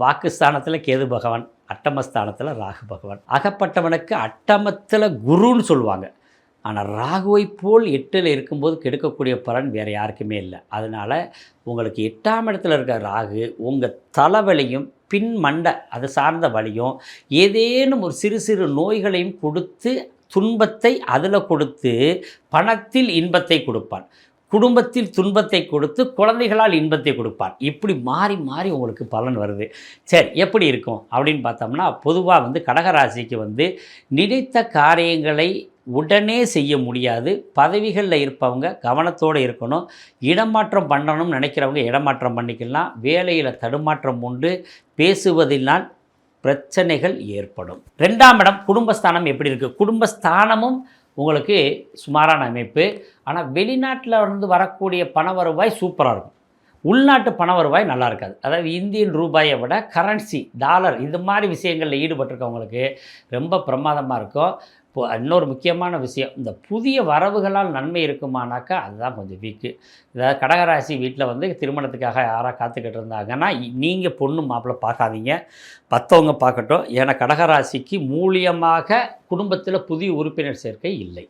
வாக்குஸ்தானத்தில் கேது பகவான், அட்டமஸ்தானத்தில் ராகு பகவான். அகப்பட்டவனுக்கு அட்டமத்தில் குருன்னு சொல்லுவாங்க. ஆனால் ராகுவை போல் 8ல் இருக்கும்போது கெடுக்கக்கூடிய பலன் வேறு யாருக்குமே இல்லை. அதனால் உங்களுக்கு 8ஆம் இடத்துல இருக்க ராகு உங்கள் தலைவலியும் பின் மண்டை அது சார்ந்த வலியும் ஏதேனும் ஒரு சிறு சிறு நோய்களையும் கொடுத்து துன்பத்தை அதில் கொடுத்து பணத்தில் இன்பத்தை கொடுப்பான், குடும்பத்தில் துன்பத்தை கொடுத்து குழந்தைகளால் இன்பத்தை கொடுப்பார். இப்படி மாறி மாறி உங்களுக்கு பலன் வருது. சரி, எப்படி இருக்கும் அப்படின்னு பார்த்தோம்னா, பொதுவாக கடகராசிக்கு நினைத்த காரியங்களை உடனே செய்ய முடியாது. பதவிகளில் இருப்பவங்க கவனத்தோடு இருக்கணும். இடமாற்றம் பண்ணணும்னு நினைக்கிறவங்க இடமாற்றம் பண்ணிக்கலாம். வேலையில் தடுமாற்றம் உண்டு. பேசுவதினால் பிரச்சனைகள் ஏற்படும். 2ஆம் இடம் குடும்பஸ்தானம் எப்படி இருக்குது? குடும்பஸ்தானமும் உங்களுக்கு சுமாரான அமைப்பு. ஆனால் வெளிநாட்டில் வரக்கூடிய பண வருவாய் சூப்பராக இருக்கும். உள்நாட்டு பண வருவாய் நல்லா இருக்காது. அதாவது இந்தியன் ரூபாயை விட கரன்சி டாலர் இது மாதிரி விஷயங்களில் ஈடுபட்டிருக்கவங்களுக்கு ரொம்ப பிரமாதமாக இருக்கும். இப்போ இன்னொரு முக்கியமான விஷயம், இந்த புதிய வரவுகளால் நன்மை இருக்குமானாக்கா அதுதான் கொஞ்சம் வீக்கு. அதாவது கடகராசி வீட்டில் திருமணத்துக்காக யாராக காத்துக்கிட்டு இருந்தாங்கன்னா நீங்கள் பொண்ணு மாப்பிள்ளை பார்க்காதீங்க, மற்றவங்க பார்க்கட்டும். ஏன்னா கடகராசிக்கு மூலியமாக குடும்பத்தில் புதிய உறுப்பினர் சேர்க்கை இல்லை.